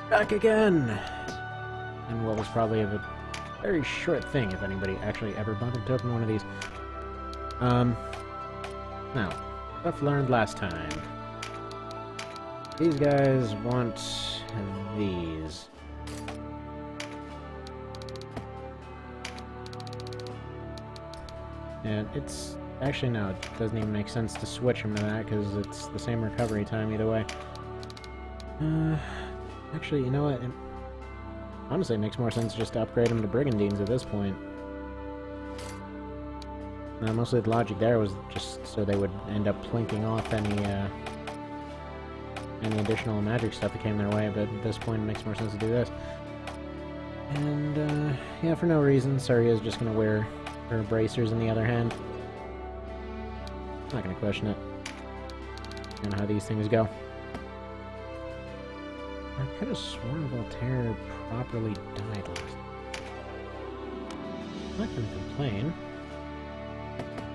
Back again! And what was probably a very short thing, if anybody actually ever bothered to open one of these. Now, stuff learned last time. These guys want these. And it's... Actually, no, it doesn't even make sense to switch them to that, because it's the same recovery time either way. Actually, you know what? Honestly, it makes more sense just to upgrade them to Brigandines at this point. Mostly the logic there was just so they would end up plinking off any additional magic stuff that came their way, but at this point it makes more sense to do this. And, yeah, for no reason, Saria's just gonna wear her bracers in the other hand. Not gonna question it. You know how these things go. I could have sworn Voltaire properly died last. I'm not gonna complain.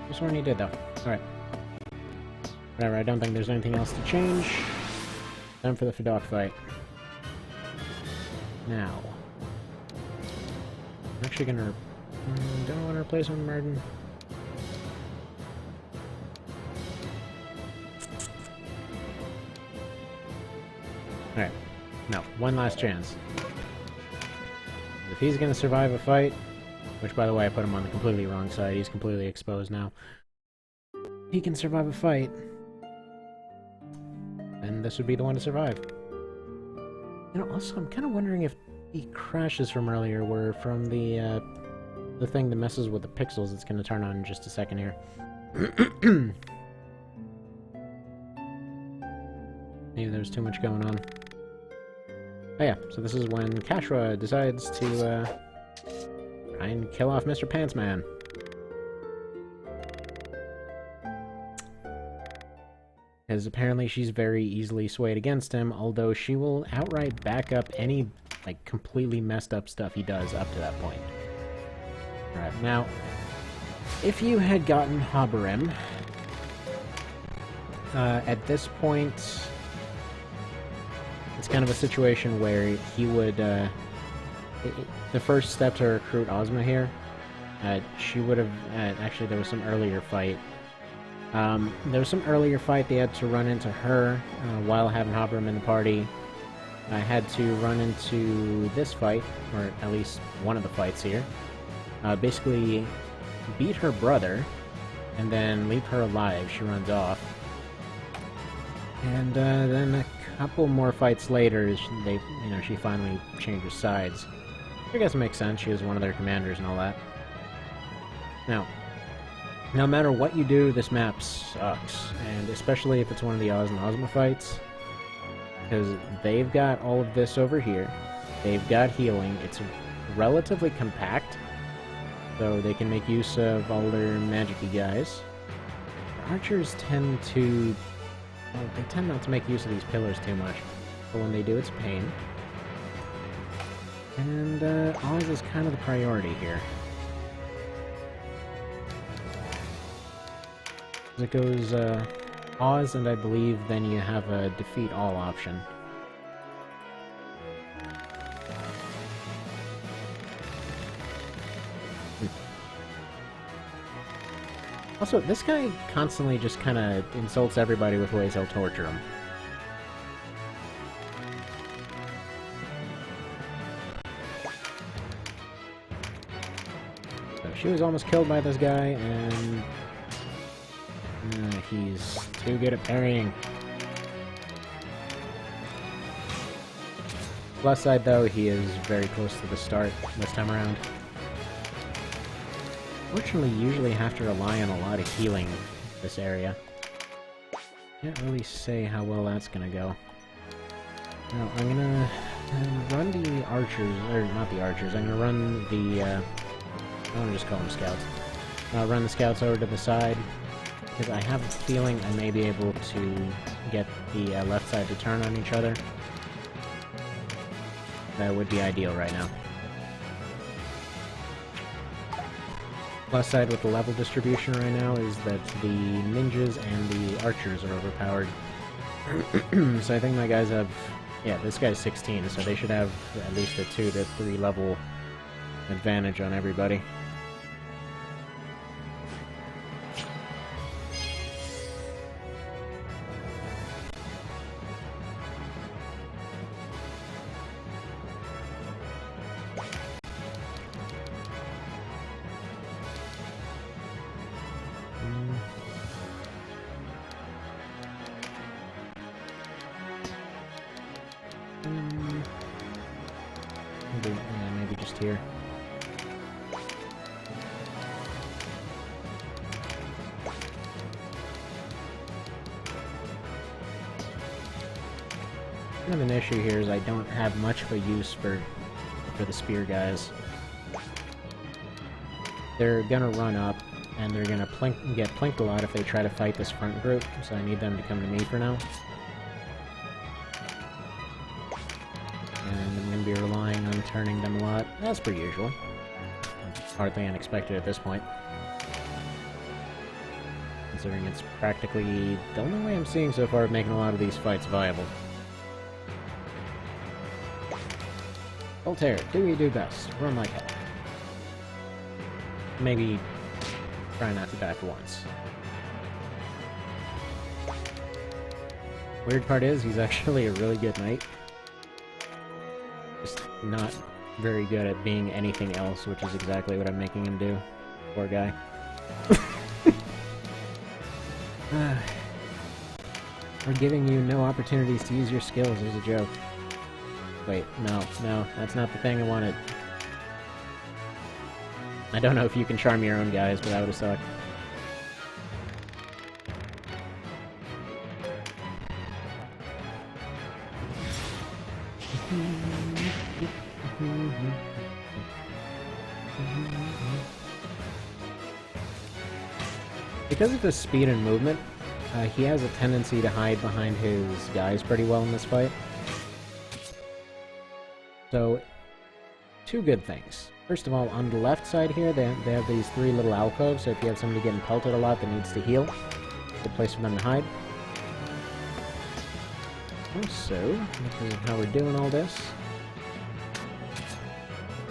Just sworn he did, though. Alright. Whatever, I don't think there's anything else to change. Time for the Fidok fight. Now. I'm actually gonna... don't want to replace him, Martin. Alright. No, one last chance. If he's gonna survive a fight, which by the way I put him on the completely wrong side, he's completely exposed now. He can survive a fight, and this would be the one to survive. You know, also I'm kind of wondering if the crashes from earlier were from the thing that messes with the pixels that's gonna turn on in just a second here. Maybe there's too much going on. Oh yeah, so this is when Kashra decides to try and kill off Mr. Pantsman. Because apparently she's very easily swayed against him, although she will outright back up any, like, completely messed up stuff he does up to that point. Alright, now, if you had gotten Habarim, at this point, it's kind of a situation where he would, the first step to recruit Ozma here, she would have, actually there was some earlier fight. There was some earlier fight they had to run into her while having Habarim in the party. I had to run into this fight, or at least one of the fights here. Basically, beat her brother, and then leave her alive. She runs off. And then a couple more fights later, she finally changes sides. I guess it makes sense. She was one of their commanders and all that. Now, no matter what you do, this map sucks, and especially if it's one of the Oz and Ozma fights, because they've got all of this over here. They've got healing. It's relatively compact, so they can make use of all their magic-y guys. Archers tend to... well, they tend not to make use of these pillars too much, but when they do, it's a pain. And Oz is kind of the priority here. It goes Oz, and I believe then you have a defeat all option. Also, this guy constantly just kind of insults everybody with ways he'll torture him. So she was almost killed by this guy, and he's too good at parrying. Plus side, though, he is very close to the start this time around. Fortunately, you usually have to rely on a lot of healing in this area. Can't really say how well that's gonna go. Now, I'm gonna run the archers, or not the archers, I'm gonna run the, I want to just call them scouts. I'll run the scouts over to the side, because I have a feeling I may be able to get the left side to turn on each other. That would be ideal right now. Plus side with the level distribution right now is that the ninjas and the archers are overpowered. So I think my guys have Yeah, this guy's 16, so they should have at least a 2 to 3 level advantage on everybody. Maybe just here. Kind of an issue here is I don't have much of a use for the spear guys. They're gonna run up, and they're gonna get plinked a lot if they try to fight this front group, so I need them to come to me for now. And I'm gonna be relying on turning them a lot, as per usual. Hardly unexpected at this point. Considering it's practically the only way I'm seeing so far of making a lot of these fights viable. Voltaire, do you do best? Run like hell. Maybe try not to die for once. Weird part is, he's actually a really good knight. Just not very good at being anything else, which is exactly what I'm making him do. Poor guy. We're giving you no opportunities to use your skills as a joke. Wait, no, that's not the thing I wanted. I don't know if you can charm your own guys, but that would've sucked. Because of his speed and movement, he has a tendency to hide behind his guys pretty well in this fight. So, two good things. First of all, on the left side here, they have these 3 little alcoves, so if you have somebody getting pelted a lot that needs to heal, good place for them to hide. Also, because of how we're doing all this,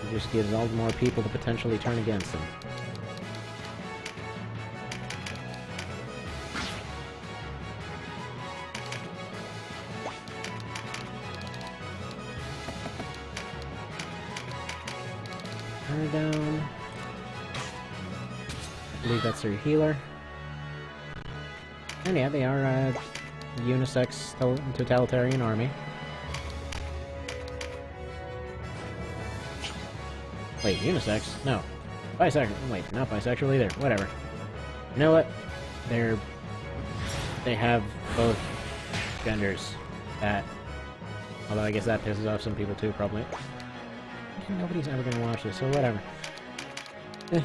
it just gives all the more people to potentially turn against them. Her down. I believe that's their healer. And yeah, they are a unisex totalitarian army. Wait, unisex? No. Bisexual. Wait, not bisexual either. Whatever. You know what? They have both genders. Although I guess that pisses off some people too, probably. Nobody's ever gonna watch this, so whatever. Man.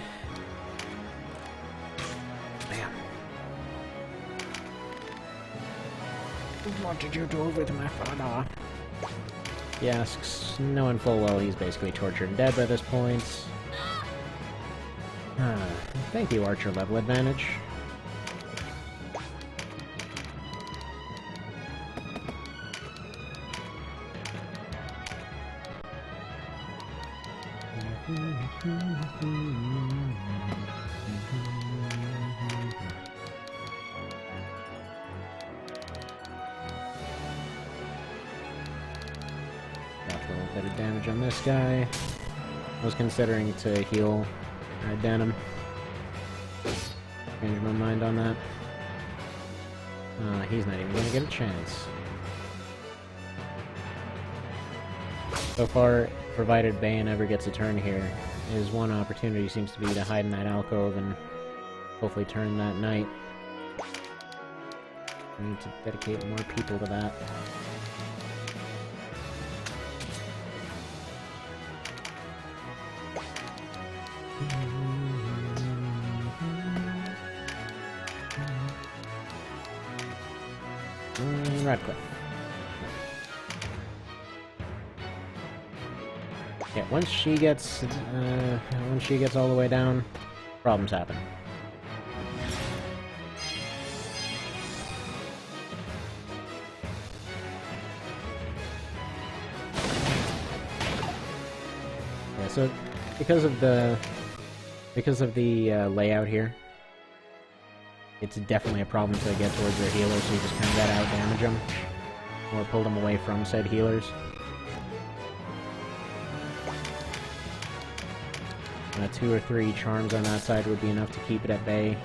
What did you do with my father? He asks, knowing full well he's basically tortured and dead by this point. Thank you, Archer level advantage. Got a little bit of damage on this guy. I was considering to heal Denim. Changed my mind on that. He's not even gonna get a chance. So far, provided Bane ever gets a turn here, his one opportunity seems to be to hide in that alcove and hopefully turn that knight. We need to dedicate more people to that. Radcliffe. Yeah, once she gets all the way down, problems happen. so because of the layout here, it's definitely a problem to get towards their healers, so you just kind of gotta out-damage them, or pull them away from said healers. 2 or 3 charms on that side would be enough to keep it at bay,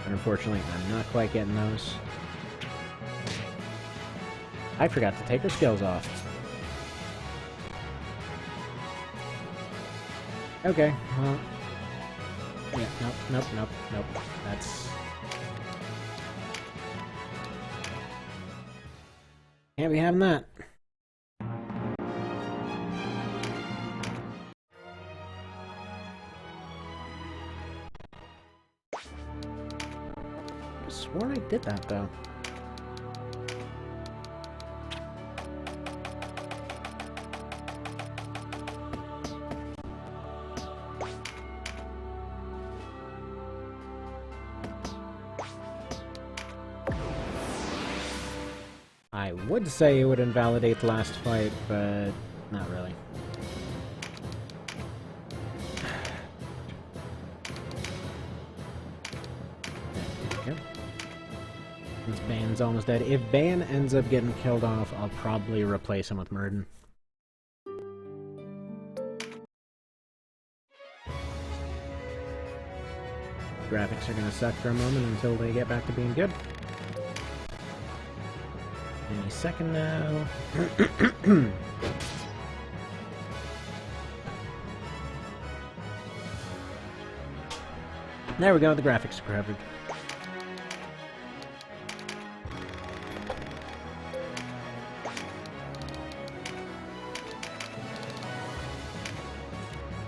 but unfortunately I'm not quite getting those. I forgot to take her skills off. Okay, well... yeah, nope. That's... can't be having that. I swore I did that, though. I would say it would invalidate the last fight, but not really. There we go. Since Bane's almost dead. If Bane ends up getting killed off, I'll probably replace him with Murden. Graphics are gonna suck for a moment until they get back to being good. Any second now. There we go, the graphics are covered.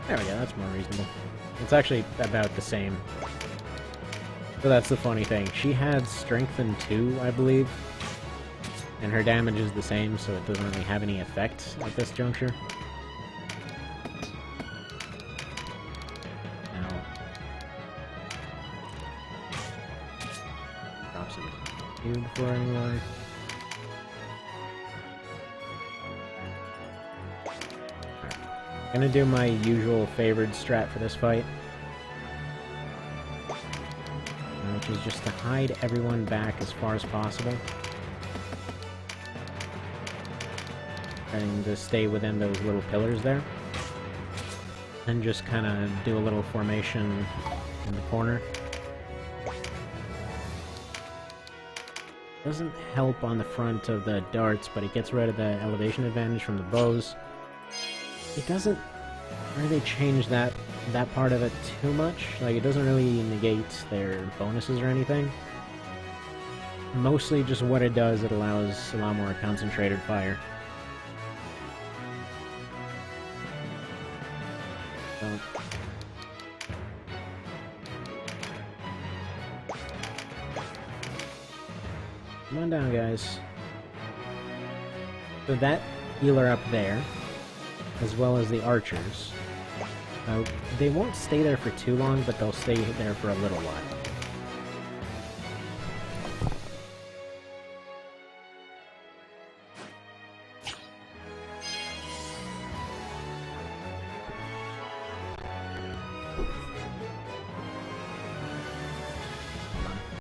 There we go, that's more reasonable. It's actually about the same. So that's the funny thing. She had strength in 2, I believe. And her damage is the same, so it doesn't really have any effect at this juncture. Now... drop some food for anyone. I'm gonna do my usual favored strat for this fight. Which is just to hide everyone back as far as possible. And to stay within those little pillars there. And just kind of do a little formation in the corner. Doesn't help on the front of the darts, but it gets rid of the elevation advantage from the bows. It doesn't really change that part of it too much. Like, it doesn't really negate their bonuses or anything. Mostly just what it does, it allows a lot more concentrated fire. So... come on down, guys. So that healer up there, as well as the archers, they won't stay there for too long, but they'll stay there for a little while.